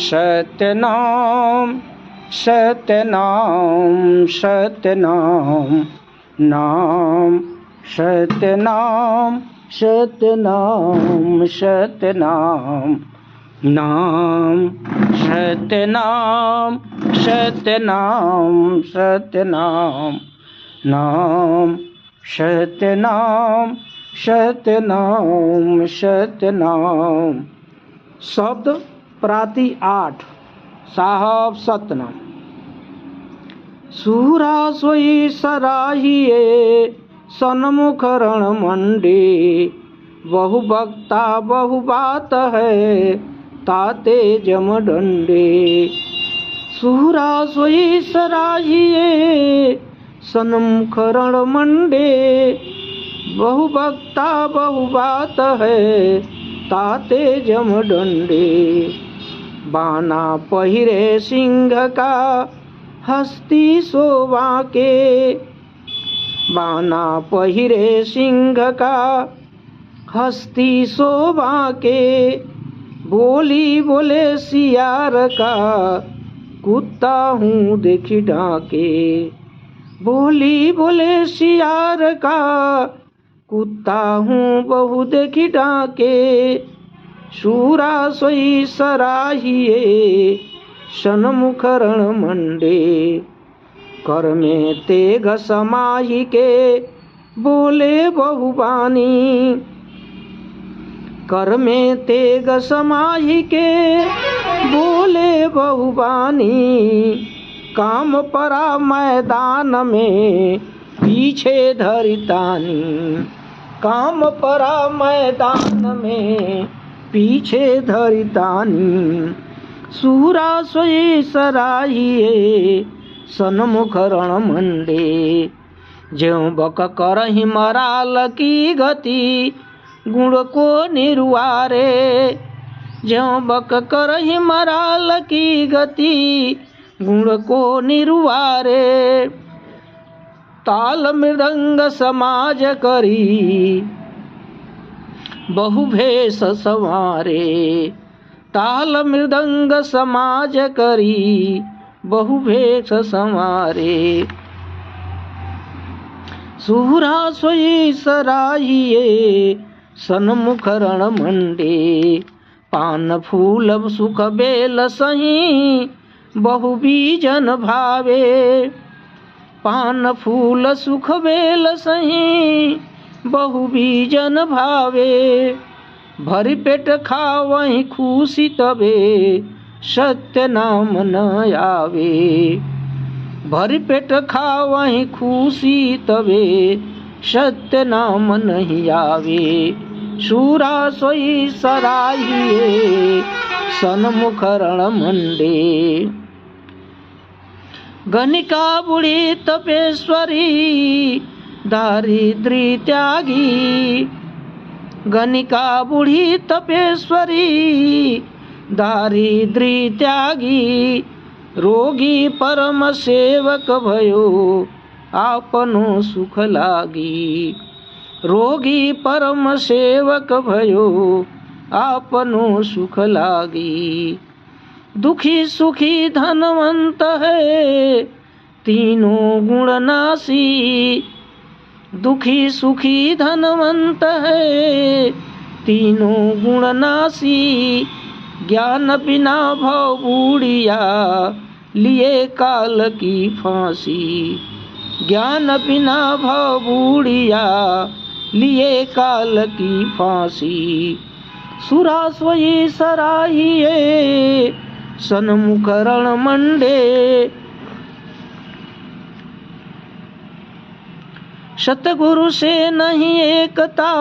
सतनाम सतनाम सतनाम नाम सतनाम सतनाम सतनाम नाम सतनाम सतनाम सतनाम नाम सतनाम सतनाम सतनाम। शब्द प्राति 8 साहब सतनाम। सूरा सोई सराहिए सन्मुख रण मंडे, बहु वक्ता बहु बात है ताते जमदंडे। सूरा सोई सराहिए सन्मुख रण मंडे, बहु वक्ता बहु बात है ताते जमदंडे। बाना पहिरे सिंह का हस्ती शोभा के, बाना पहिरे सिंह का हस्ती शोभा के। बोली बोले सियार का कुत्ता हूँ देखी डाके, बोली बोले सियार का कुत्ता हूँ बहु देखी डाके। सूरा सोई सराहिए सन्मुख रण मंडे, कर में तेग समाही के बोले बहुबानी। कर में तेग समाही के बोले बहुबानी, काम परा मैदान में पीछे धरितानी। काम परा मैदान में पीछे धरितानी। सूरा सोई सराहिए सन्मुख रण मंडे, ज्यों बक करहि मराल की गति गुण को निर्वारे। ज्यों बक करहि मराल की गति गुण को निर्वारे। ताल मृदंग समाज करी बहु भेष संवारे, ताल मृदंग समाज करी बहु भेष संवारे। सूरा सोई सराहिए सन्मुख रण मंडे, पान फूल सुख बेल सही बहु बीजन भावे। पान फूल सुख बेल सही बहु बीजन भावे। भरी पेट खावहि खुशी तबे सत्य नाम न आवे। भरी पेट खावहि खुशी तबे सत्य नाम नहीं आवे। सूरा सोई सराहिए सन्मुख रण मंडे, गणिका बुढ़ी तपेश्वरी दारिद्री त्यागी। गणिका बुढ़ी तपेश्वरी दारिद्री त्यागी। रोगी परम सेवक भयो आपनो सुख लागी। रोगी परम सेवक भयो आपनो सुख लागी। दुखी सुखी धनवंत है तीनों गुण नासी। दुखी सुखी धनवंत है तीनों गुण नासी। ज्ञान बिना भव बूढ़िया लिए काल की फांसी। ज्ञान बिना भव बूढ़िया लिए काल की फांसी। सूरा सोई सराहिए सन्मुख रण मंडे, सतगुरु से नहीं एकता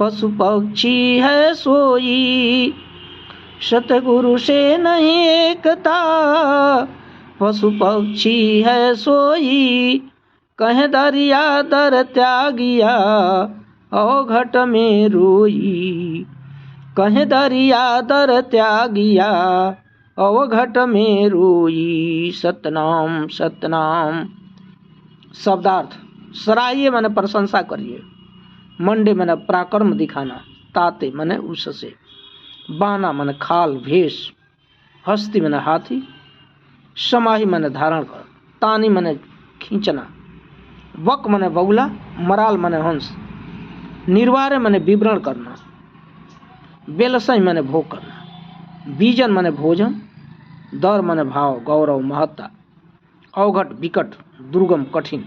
पशु पक्षी है सोई। सतगुरु से नहीं एकता पशु पक्षी है सोई। कह दरिया दर त्यागिया अवघट में रोई। कह दरिया दर त्यागिया अवघट में रोई। सतनाम सतनाम। शब्दार्थ: सराहिए माने प्रशंसा करिए, मंडे माने पराक्रम दिखाना, ताते माने उससे, बाना माने खाल भेष, हस्ती मने हाथी, समाही मने धारण कर, तानी मने खींचना, वक मने बगुला, मराल मने हंस, निर्वारे मने विवरण करना, बेलसई मने भोग करना, बीजन मने भोजन, दर मने भाव, गौरव, महत्ता, अवघट विकट, दुर्गम कठिन,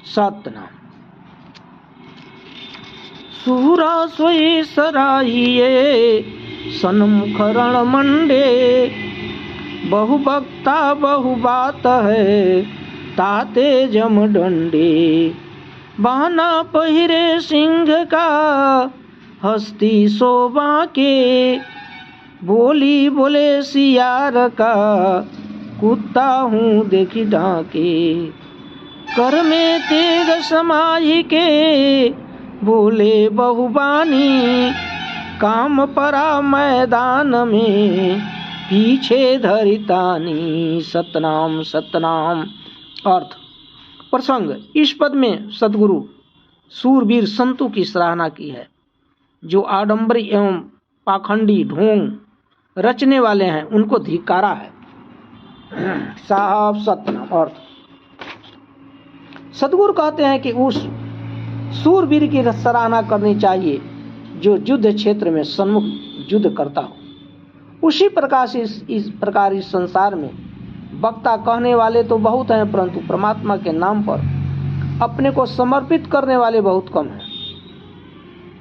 सत्य नाम। सूरा सोई सराहिए सन्मुख रण मंडे, बहु बक्ता बहु बात है ताते जम डंडे, बहाना पहिरे सिंह का हस्ती शोभा के, बोली बोले सियार का कुत्ता हूँ देखी डाके, कर में तेग समाही के बोले बहुबानी, काम परा मैदान में पीछे धरितानी, सतनाम सतनाम। अर्थ प्रसंग, इस पद में सद्गुरु सूरवीर संतों की सराहना की है जो आडंबरी एवं पाखंडी ढोंग रचने वाले हैं, उनको धिक्कारा है। साहब सतनाम। अर्थ सद्गुरु कहते हैं कि उस सूरवीर की सराहना करनी चाहिए जो युद्ध क्षेत्र में सन्मुख युद्ध करता हो। उसी प्रकार इस प्रकार इस संसार में वक्ता कहने वाले तो बहुत हैं, परंतु परमात्मा के नाम पर अपने को समर्पित करने वाले बहुत कम हैं।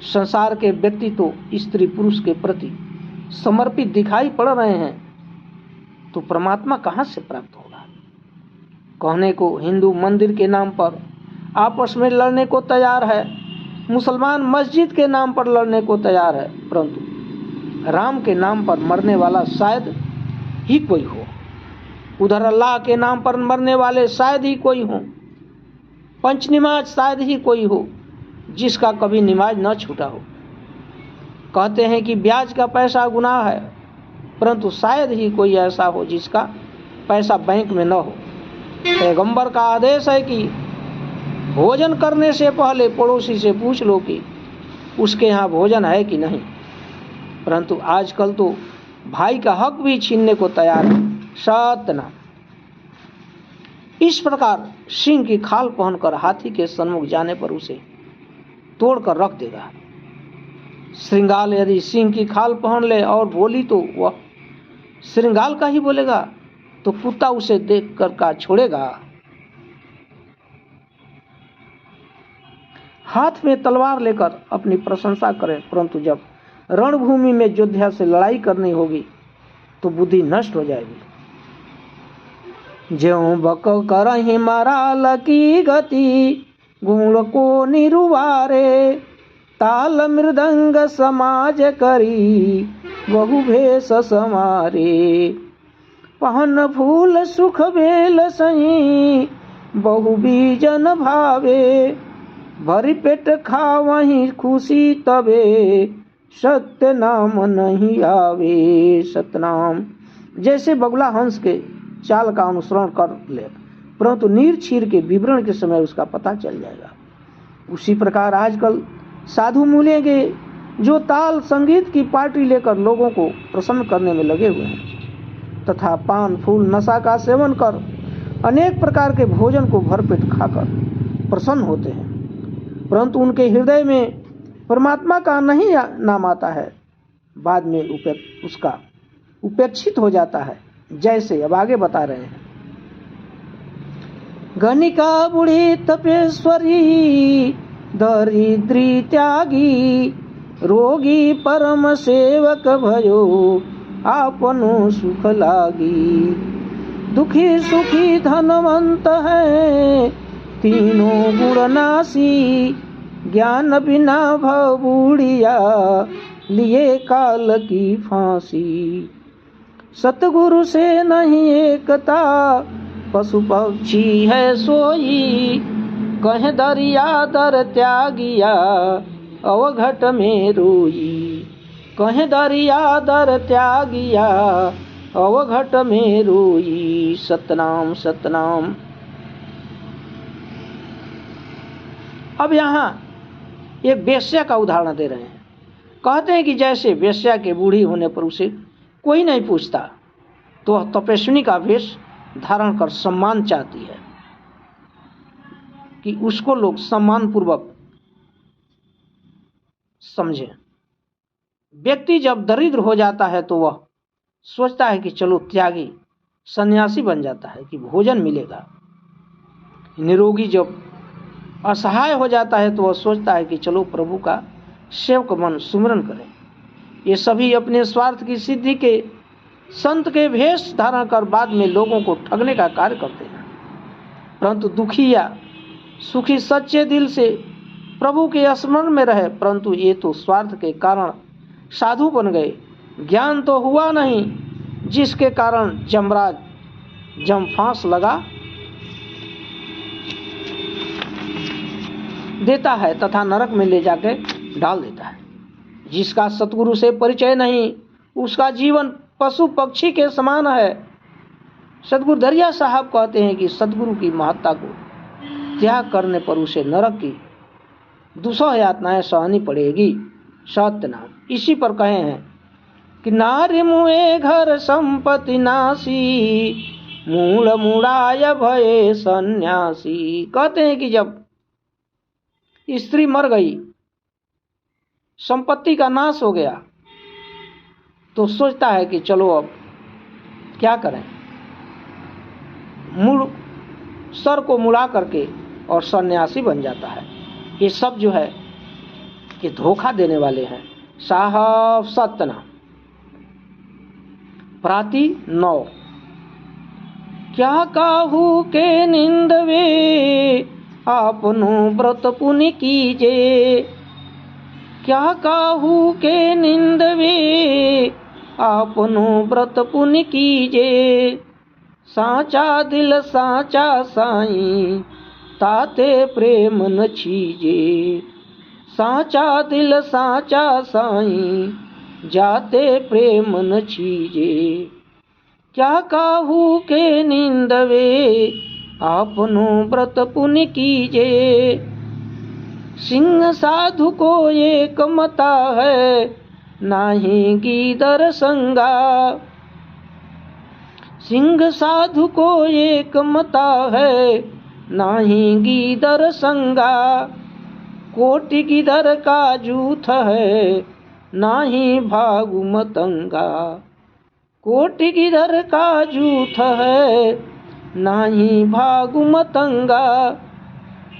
संसार के व्यक्ति तो स्त्री पुरुष के प्रति समर्पित दिखाई पड़ रहे हैं, तो परमात्मा कहाँ से प्राप्त होगा। कहने को हिंदू मंदिर के नाम पर आपस में लड़ने को तैयार है, मुसलमान मस्जिद के नाम पर लड़ने को तैयार है, परंतु राम के नाम पर मरने वाला शायद ही कोई हो, उधर अल्लाह के नाम पर मरने वाले शायद ही कोई हो, पंच नमाज शायद ही कोई हो जिसका कभी नमाज न छूटा हो। कहते हैं कि ब्याज का पैसा गुनाह है, परंतु शायद ही कोई ऐसा हो जिसका पैसा बैंक में न हो। पैगंबर का आदेश है कि भोजन करने से पहले पड़ोसी से पूछ लो कि उसके यहाँ भोजन है कि नहीं, परंतु आजकल तो भाई का हक भी छीनने को तैयार है। सतना इस प्रकार सिंह की खाल पहनकर हाथी के सन्मुख जाने पर उसे तोड़कर रख देगा। श्रृंगाल यदि सिंह की खाल पहन ले और बोली तो वह श्रृंगाल का ही बोलेगा, तो कुत्ता उसे देख कर का छोड़ेगा। हाथ में तलवार लेकर अपनी प्रशंसा करें, परंतु जब रणभूमि में योद्धा से लड़ाई करनी होगी तो बुद्धि नष्ट हो जाएगी। ज्यों बक करहि मराल की गति, गुण को निरुवारे, ताल मृदंग समाज करी बहु भेष समारे, पहन फूल सुख बेल सही बहु बीजन भावे, भरी पेट खावहीं खुशी तबे सत्य नाम नहीं आवे। सतनाम। जैसे बगुला हंस के चाल का अनुसरण कर ले, परंतु नीर छीर के विवरण के समय उसका पता चल जाएगा, उसी प्रकार आजकल साधु मूलेंगे जो ताल संगीत की पार्टी लेकर लोगों को प्रसन्न करने में लगे हुए हैं तथा पान फूल नशा का सेवन कर अनेक प्रकार के भोजन को भरपेट खाकर प्रसन्न होते हैं, परंतु उनके हृदय में परमात्मा का नहीं नाम आता है, बाद में उसका उपेक्षित हो जाता है। जैसे अब आगे बता रहे हैं, गणिका बूढ़ी तपेश्वरी दरिद्री त्यागी, रोगी परम सेवक भयो आपनो सुख लागी, दुखी सुखी धनवंत है तीनों गुणनासी, ज्ञान बिना भव बूढ़िया लिए काल की फांसी, सतगुरु से नहीं एकता पशु पक्षी है सोई, कह दरिया दर त्यागिया अवघट में रोई, कह दरिया दर त्यागिया अवघट में रोई। सतनाम सतनाम। अब यहाँ एक वेश्या का उदाहरण दे रहे हैं। कहते हैं कि जैसे वेश्या के बूढ़ी होने पर उसे कोई नहीं पूछता, तो वह तपस्विनी का वेश धारण कर सम्मान चाहती है कि उसको लोग सम्मान पूर्वक समझे। व्यक्ति जब दरिद्र हो जाता है तो वह सोचता है कि चलो त्यागी सन्यासी बन जाता है कि भोजन मिलेगा। निरोगी जब असहाय हो जाता है तो वह सोचता है कि चलो प्रभु का सेवक मन सुमिरन करें। ये सभी अपने स्वार्थ की सिद्धि के संत के भेष धारण कर बाद में लोगों को ठगने का कार्य करते हैं। परंतु दुखी या सुखी सच्चे दिल से प्रभु के स्मरण में रहे, परंतु ये तो स्वार्थ के कारण साधु बन गए, ज्ञान तो हुआ नहीं, जिसके कारण जमराज जमफांस लगा देता है तथा नरक में ले जाके डाल देता है। जिसका सतगुरु से परिचय नहीं, उसका जीवन पशु पक्षी के समान है। सतगुरु दरिया साहब कहते हैं कि सतगुरु की महत्ता को त्याग करने पर उसे नरक की 200 यातनाएं सहनी पड़ेगी। सत्य नाम। इसी पर कहे हैं कि नारी मुए घर संपत्ति नासी, मूल मुड़ाय भये सन्यासी। कहते हैं कि जब स्त्री मर गई, संपत्ति का नाश हो गया, तो सोचता है कि चलो अब क्या करें, मूल सर को मुड़ा करके और सन्यासी बन जाता है। ये सब जो है कि धोखा देने वाले हैं साहब। सतना प्राति 9। क्या काहू के निंदवे आपनो व्रत पुनि कीजे, क्या काहू के निंदवे आपनो व्रत पुनि कीजे, साचा दिल साचा साईं ताते प्रेम न छीजे, साचा दिल साचा साईं जाते प्रेम न छीजे। क्या काहू के निंदवे आपनो व्रत पुनि कीजे, सिंह साधु को एक मता है नाही गीदर संगा, सिंह साधु को एक मता है नाही गीदर संगा, कोटि गिदर का जूथ है नाही भागु मतंगा, कोटि गिदर का जूथ है नाही भागु मतंगा।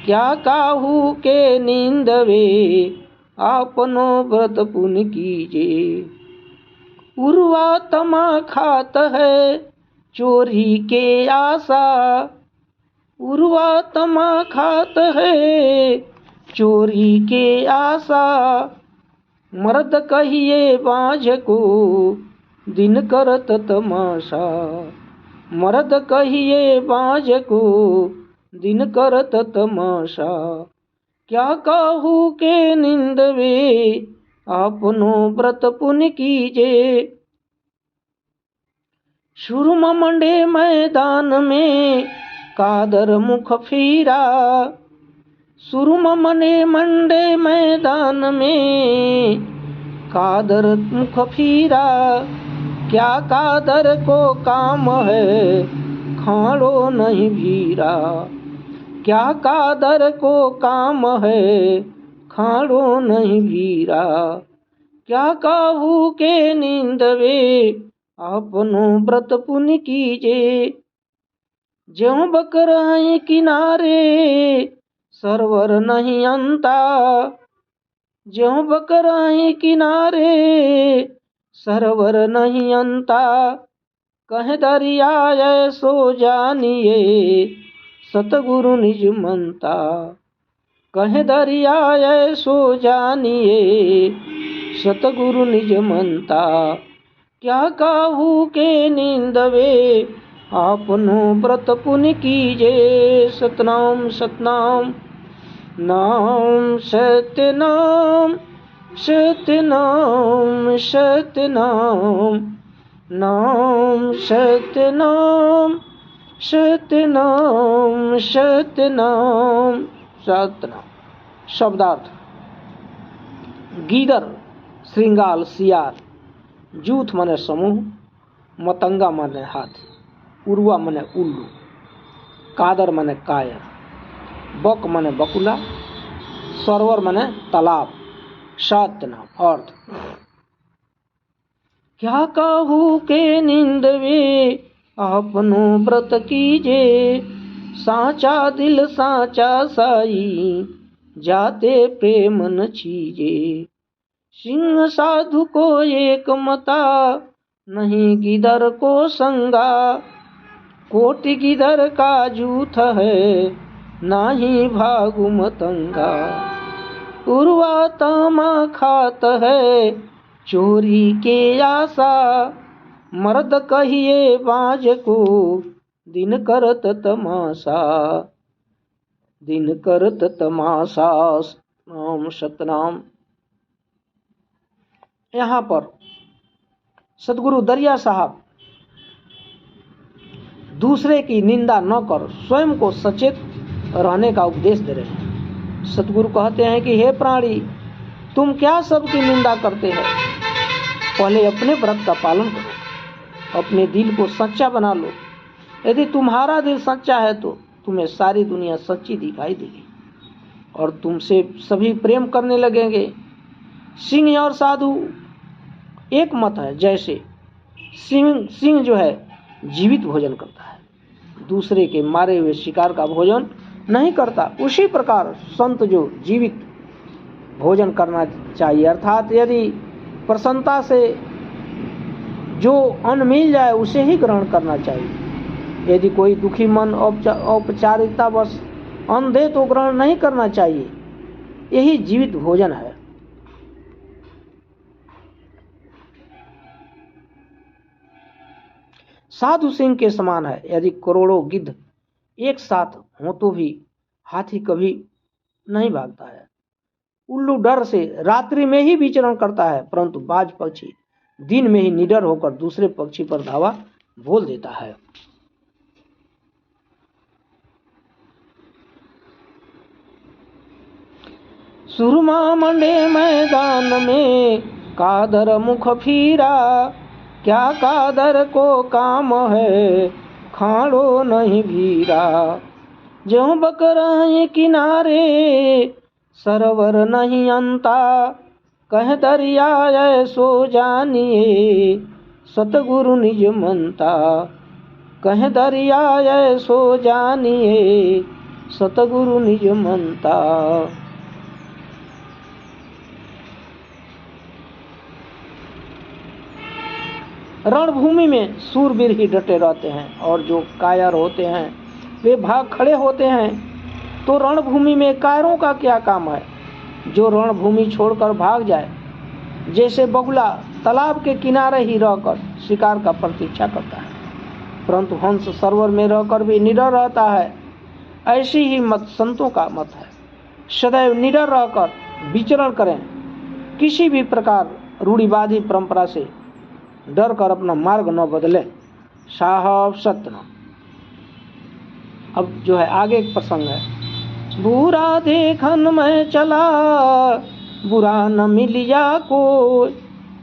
क्या काहू के निंदवे आपनो व्रत पुनि कीजे, उर्वा तमा खात है चोरी के आशा, उर्वा तमा खात है चोरी के आशा, मर्द कहिए बाझ को दिन करत तमाशा, मर्द कहिए बाझ को दिन करत तमाशा। क्या काहू के निंदवे आपनो व्रत पुनि कीजे, सुरम मंडे मैदान में कादर मुख फिरा, सुरम मंडे मैदान में कादर मुख फिरा, क्या कादर को काम है खाड़ो नहीं भीरा, क्या कादर को काम है खाड़ो नहीं भीरा। क्या काहू के निंदवे आपनो व्रत पुनि कीजे, ज्यों बकराई किनारे सरवर नहीं अंता, ज्यों बकराई किनारे सरवर नहीं अंता, कह दरिया ऐसो जानिए सतगुरु निज मनता, कह दरिया ऐसो जानिए सतगुरु निज मनता। क्या काहू के निंदवे आपनो व्रत पुनि कीजे, सतनाम सतनाम नाम सत्यनाम, सत्यनाम सत्यनाम नाम, सत्यनाम सत्यनाम सत्यनाम सत्यनाम। शब्दार्थ: गीदर श्रृंगाल सियार, जूथ मने समूह, मतंगा माने हाथी, उर्वा माने उल्लू, कादर माने कायर, बक माने बकुला, सरोवर माने तालाब, सत्य नाम अर्थ। क्या कहूँ के निंदवे आपनो व्रत कीजे, साचा दिल साचा साई जाते प्रेम न छीजे। सिंह साधु को एक मता नहीं गिदर को संगा, कोटि गिदर का जूथ है नाही भागु मतंगा। उर्वा तमा खात है चोरी के आशा, मर्द कहिए बाज को दिन करत तमाशा, दिन करत तमाशा। नाम सतनाम। यहाँ पर सदगुरु दरिया साहब दूसरे की निंदा न कर स्वयं को सचेत रहने का उपदेश दे रहे हैं। सदगुरु कहते हैं कि हे प्राणी, तुम क्या सबकी निंदा करते हो? पहले अपने व्रत का पालन करो, अपने दिल को सच्चा बना लो। यदि तुम्हारा दिल सच्चा है तो तुम्हें सारी दुनिया सच्ची दिखाई देगी और तुमसे सभी प्रेम करने लगेंगे। सिंह और साधु एक मत है। जैसे सिंह जो है जीवित भोजन करता है, दूसरे के मारे हुए शिकार का भोजन नहीं करता, उसी प्रकार संत जो जीवित भोजन करना चाहिए। अर्थात यदि प्रसन्नता से जो अन्न मिल जाए उसे ही ग्रहण करना चाहिए। यदि कोई दुखी मन औपचारिकता बस अन्न दे तो ग्रहण नहीं करना चाहिए। यही जीवित भोजन है। साधु सिंह के समान है। यदि करोड़ों गिद्ध एक साथ हो तो भी हाथी कभी नहीं भागता है। उल्लू डर से रात्रि में ही विचरण करता है, परंतु बाज पक्षी दिन में ही निडर होकर दूसरे पक्षी पर धावा बोल देता है। सुरमा मंडे मैदान में कादर मुख फिरा, क्या कादर को काम है खाड़ो नहीं भीरा। ज्यों बकराए किनारे सरवर नहीं अंता, कह दरिया ऐसो जानिए सतगुरु निज मनता। कह दरिया ऐसो जानिए सतगुरु निज मनता। रणभूमि में सूरवीर ही डटे रहते हैं और जो कायर होते हैं वे भाग खड़े होते हैं। तो रणभूमि में कायरों का क्या काम है? जो रणभूमि छोड़कर भाग जाए, जैसे बगुला तालाब के किनारे ही रहकर शिकार का प्रतीक्षा करता है, परंतु हंस सरोवर में रहकर भी निडर रहता है, ऐसी ही मत संतों का मत है। सदैव निडर रहकर विचरण करें, किसी भी प्रकार रूढ़िवादी परंपरा से डर कर अपना मार्ग न बदले। साहब सत्यनाम। अब जो है आगे एक प्रसंग है। बुरा देखन में चला बुरा न मिलिया को,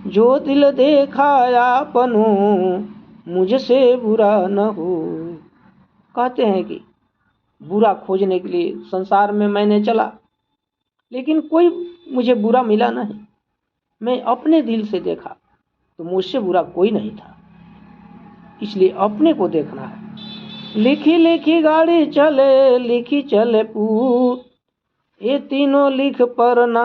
जो दिल देखा आपनो मुझसे बुरा न हो। कहते हैं कि बुरा खोजने के लिए संसार में मैंने चला, लेकिन कोई मुझे बुरा मिला नहीं। मैं अपने दिल से देखा तो मुझसे बुरा कोई नहीं था, इसलिए अपने को देखना है। लिखी लिखी गाड़ी चले लिखी चले पूत, ये तीनों लिख पर ना